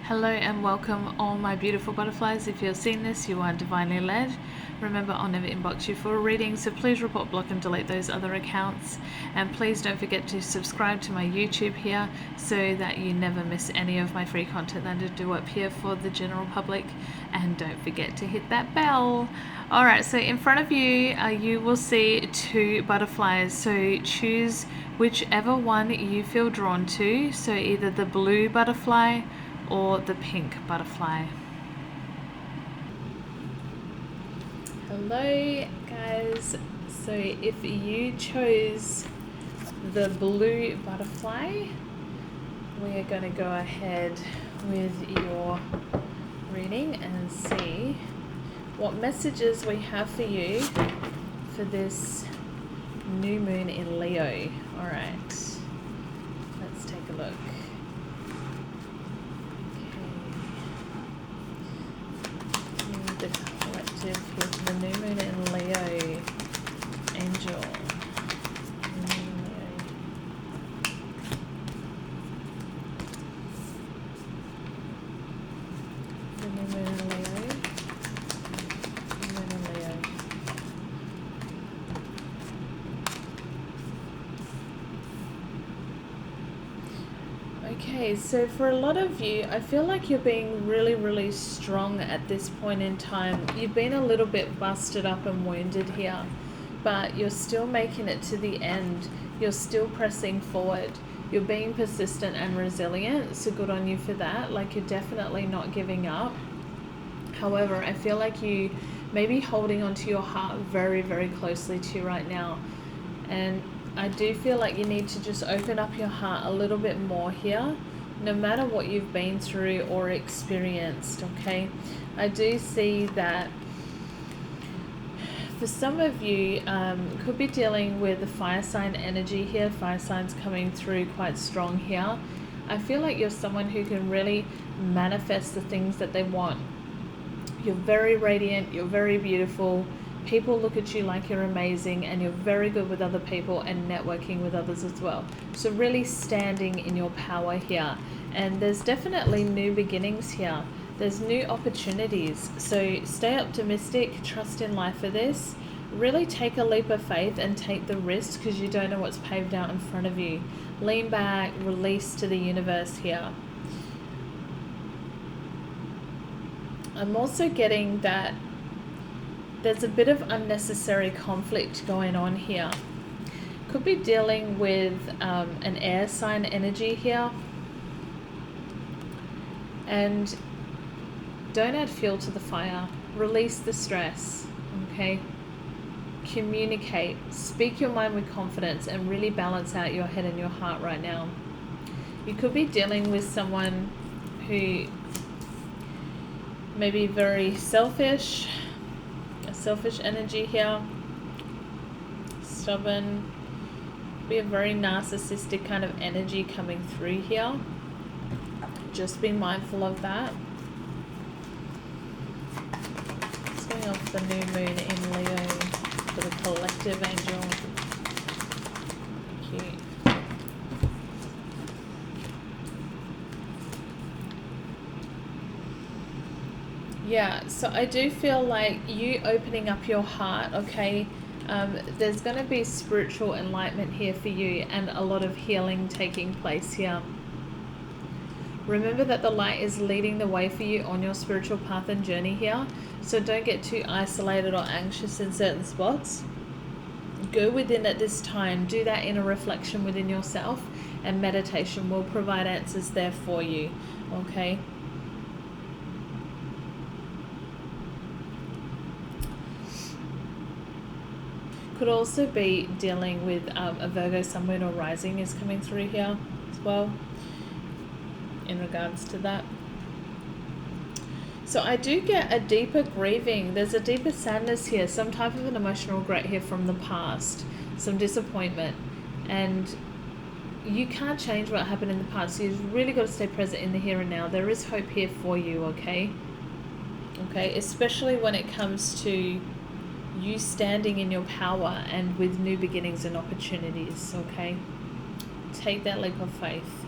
Hello and welcome all my beautiful butterflies. If you're seeing this, you are divinely led. Remember, I'll never inbox you for a reading, so please report, block and delete those other accounts. And please don't forget to subscribe to my YouTube here so that you never miss any of my free content that I do up here for the general public. And don't forget to hit that bell. Alright, so in front of you, you will see two butterflies. So choose whichever one you feel drawn to. So either the blue butterfly or the pink butterfly. Hello guys, so if you chose the blue butterfly, we are going to go ahead with your reading and see what messages we have for you for this new moon in Leo. Alright, let's take a look. The collective here for the new moon in Leo. Angel. The new moon in Leo. The moon in Leo. Okay, so for a lot of you, I feel like you're being really strong at this point in time. You've been a little bit busted up and wounded here, but you're still making it to the end. You're still pressing forward. You're being persistent and resilient, so good on you for that. Like, you're definitely not giving up. However, I feel like you may be holding onto your heart very closely to you right now. And I do feel like you need to just open up your heart a little bit more here, no matter what you've been through or experienced, okay? I do see that for some of you, could be dealing with the fire sign energy here. Fire signs coming through quite strong here. I feel like you're someone who can really manifest the things that they want. You're very radiant, you're very beautiful. People look at you like you're amazing, and you're very good with other people and networking with others as well. So really standing in your power here. And there's definitely new beginnings here. There's new opportunities. So stay optimistic, trust in life for this. Really take a leap of faith and take the risk, because you don't know what's paved out in front of you. Lean back, release to the universe here. I'm also getting that there's a bit of unnecessary conflict going on here. Could be dealing with an air sign energy here. And don't add fuel to the fire. Release the stress, okay? Communicate. Speak your mind with confidence and really balance out your head and your heart right now. You could be dealing with someone who may be very selfish. Selfish energy here, stubborn, be a very narcissistic kind of energy coming through here. Just be mindful of that. It's going off the new moon in Leo for the collective, angel. Thank you. Yeah, so I do feel like you opening up your heart, okay? There's going to be spiritual enlightenment here for you and a lot of healing taking place here. Remember that the light is leading the way for you on your spiritual path and journey here. So don't get too isolated or anxious in certain spots. Go within at this time. Do that inner reflection within yourself, and meditation will provide answers there for you, okay? Could also be dealing with a Virgo sun, moon or rising is coming through here as well in regards to that. So I do get a deeper grieving. There's a deeper sadness here, some type of an emotional regret here from the past, some disappointment. And you can't change what happened in the past. So you've really got to stay present in the here and now. There is hope here for you, okay? Okay, especially when it comes to you standing in your power and with new beginnings and opportunities, okay? Take that leap of faith.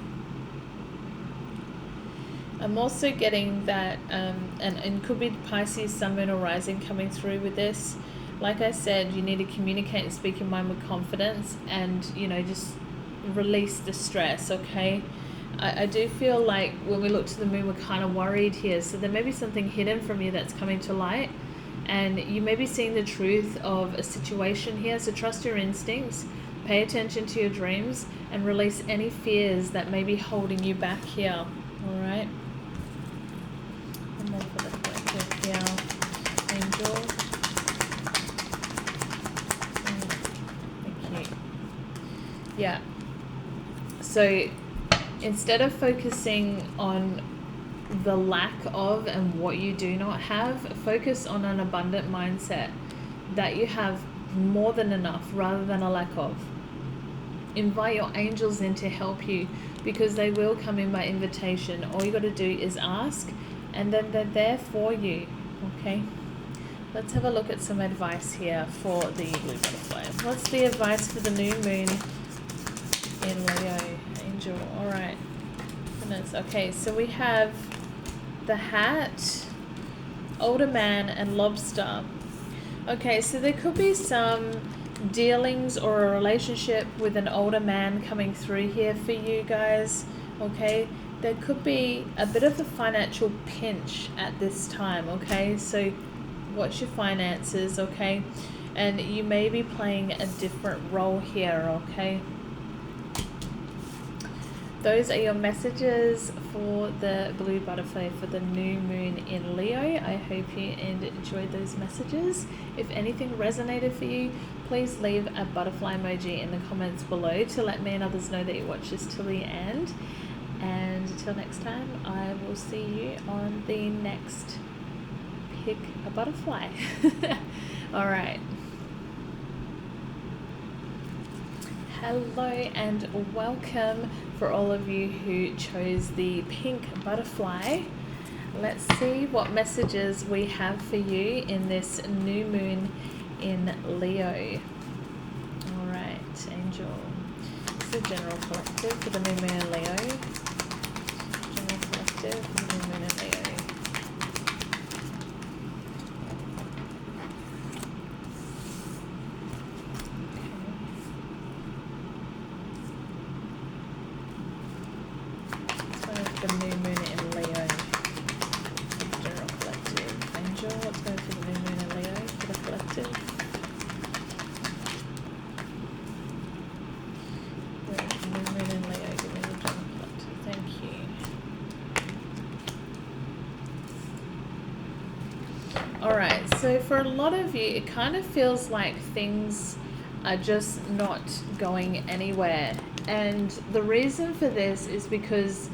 I'm also getting that, and could be Pisces, Sun, Moon, or Rising coming through with this. Like I said, you need to communicate and speak your mind with confidence, and just release the stress. Okay, I do feel like when we look to the moon, we're kind of worried here. So there may be something hidden from you that's coming to light, and you may be seeing the truth of a situation here. So trust your instincts, pay attention to your dreams, and release any fears that may be holding you back here. All right. And then for the collective here, angel. Thank you. Yeah. So instead of focusing on the lack of and what you do not have, focus on an abundant mindset that you have more than enough rather than a lack of. Invite your angels in to help you, because they will come in by invitation. All you got to do is ask, and then they're there for you. Okay, let's have a look at some advice here for the blue butterfly. What's the advice for the new moon in Leo? Angel. All right. Goodness. Okay, so we have the hat, older man, and lobster. Okay, so there could be some dealings or a relationship with an older man coming through here for you guys. Okay, there could be a bit of a financial pinch at this time. Okay, so watch your finances. Okay, and you may be playing a different role here. Okay, those are your messages for the blue butterfly for the new moon in Leo. I hope you enjoyed those messages. If anything resonated for you, please leave a butterfly emoji in the comments below to let me and others know that you watched this till the end. And until next time, I will see you on the next Pick a Butterfly. All right. Hello and welcome for all of you who chose the pink butterfly. Let's see what messages we have for you in this new moon in Leo. All right, angel. This is the general collective for the new moon in Leo. General collective for the new moon in Leo. The new moon in Leo. General collective. Angel, what's going for the new moon in Leo for the collective? The new moon in Leo, give me the general collective. Thank you. Alright, so for a lot of you, it kind of feels like things are just not going anywhere. And the reason for this is because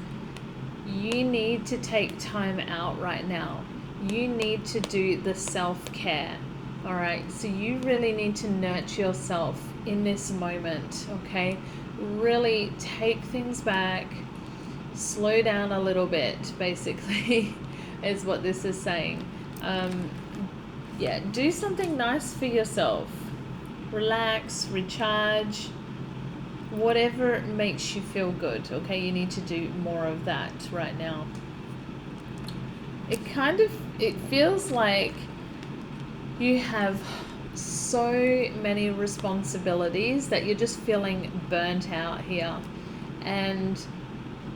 you need to take time out right now. You need to do the self-care. All right, so you really need to nurture yourself in this moment. Okay, really take things back, slow down a little bit, basically is what this is saying. Yeah, do something nice for yourself. Relax, recharge, whatever makes you feel good. Okay, you need to do more of that right now. It feels like you have so many responsibilities that you're just feeling burnt out here. And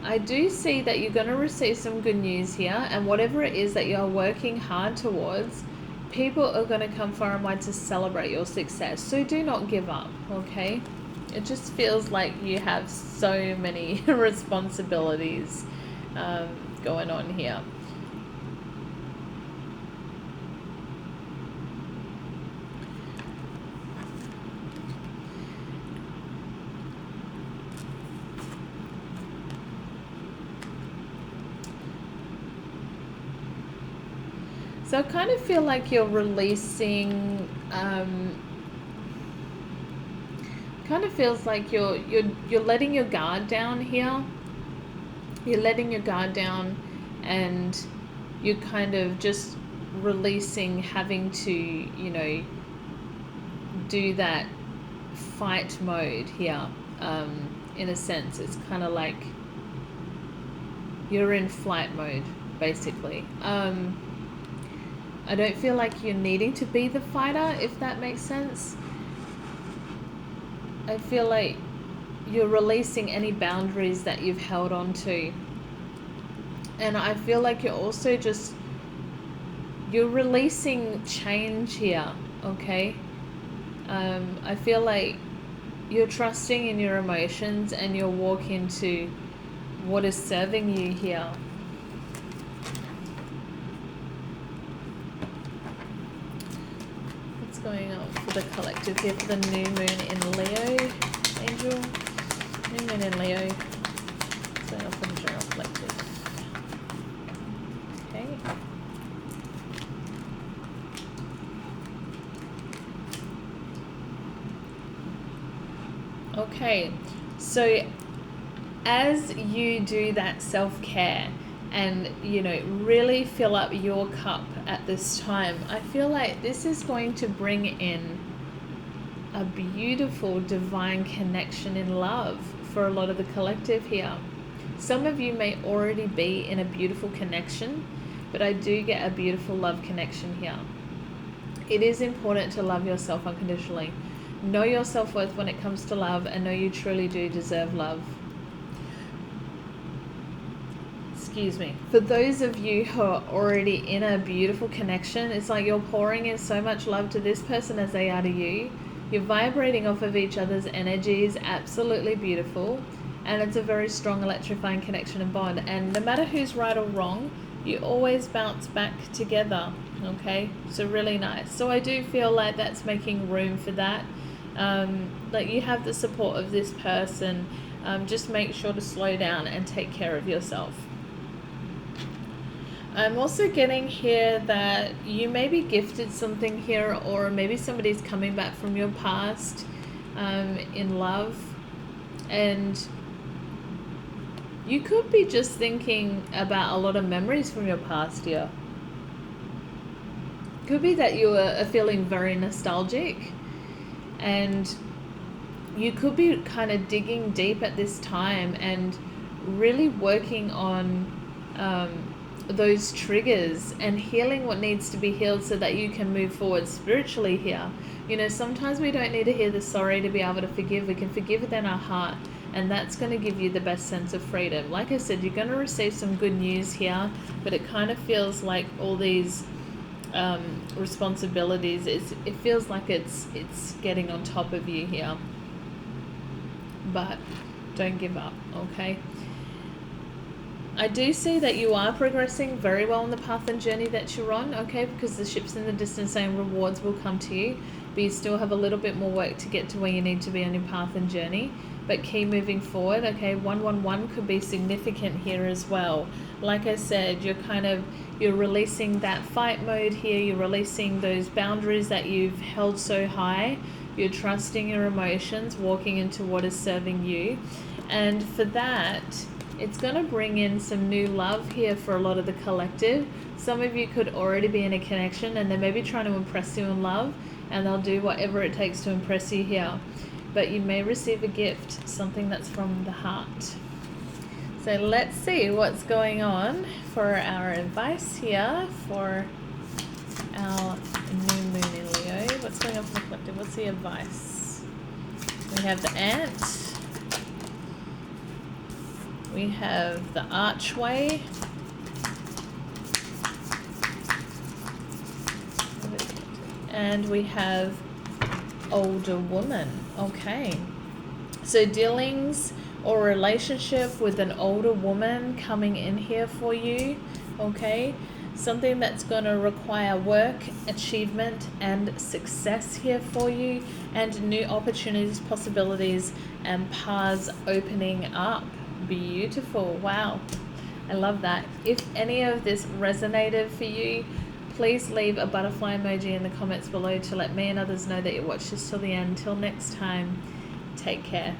I do see that you're going to receive some good news here, and whatever it is that you're working hard towards, people are going to come far and wide to celebrate your success. So do not give up. Okay, it just feels like you have so many responsibilities going on here. So I kind of feel like you're releasing, kind of feels like you're letting your guard down here. You're letting your guard down, and you're kind of just releasing having to, you know, do that fight mode here. In a sense, it's kind of like you're in flight mode, basically. I don't feel like you're needing to be the fighter, if that makes sense. I feel like you're releasing any boundaries that you've held on to. And I feel like you're also you're releasing change here, okay? I feel like you're trusting in your emotions and you're walking to what is serving you here. What's going on for the collective here for the new moon in Leo, Angel? New moon in Leo. What's going on for the general collective? Okay. Okay, so as you do that self-care and, you know, really fill up your cup at this time, I feel like this is going to bring in a beautiful divine connection in love for a lot of the collective here. Some of you may already be in a beautiful connection, but I do get a beautiful love connection here. It is important to love yourself unconditionally. Know your self-worth when it comes to love, and know you truly do deserve love. Excuse me. For those of you who are already in a beautiful connection, it's like you're pouring in so much love to this person as they are to you. You're vibrating off of each other's energies, absolutely beautiful. And it's a very strong electrifying connection and bond. And no matter who's right or wrong, you always bounce back together, okay? So really nice. So I do feel like that's making room for that. Like you have the support of this person. Just make sure to slow down and take care of yourself. I'm also getting here that you may be gifted something here, or maybe somebody's coming back from your past in love, and you could be just thinking about a lot of memories from your past here. Could be that you are feeling very nostalgic, and you could be kind of digging deep at this time and really working on those triggers and healing what needs to be healed so that you can move forward spiritually here. You know, sometimes we don't need to hear the sorry to be able to forgive. We can forgive within our heart, and that's going to give you the best sense of freedom. Like I said, you're going to receive some good news here, but it kind of feels like all these responsibilities, it feels like it's getting on top of you here. But don't give up, okay? I do see that you are progressing very well on the path and journey that you're on, okay? Because the ship's in the distance saying rewards will come to you, but you still have a little bit more work to get to where you need to be on your path and journey. But keep moving forward, okay? 111 could be significant here as well. Like I said, you're releasing that fight mode here. You're releasing those boundaries that you've held so high. You're trusting your emotions, walking into what is serving you. And for that, it's going to bring in some new love here for a lot of the collective. Some of you could already be in a connection and they may be trying to impress you in love, and they'll do whatever it takes to impress you here. But you may receive a gift, something that's from the heart. So let's see what's going on for our advice here for our new moon in Leo. What's going on for the collective? What's the advice? We have the ant. We have the archway. And we have older woman. Okay. So dealings or relationship with an older woman coming in here for you. Okay. Something that's going to require work, achievement, and success here for you, and new opportunities, possibilities, and paths opening up. Beautiful. Wow. I love that. If any of this resonated for you, please leave a butterfly emoji in the comments below to let me and others know that you watched this till the end. Till next time, take care.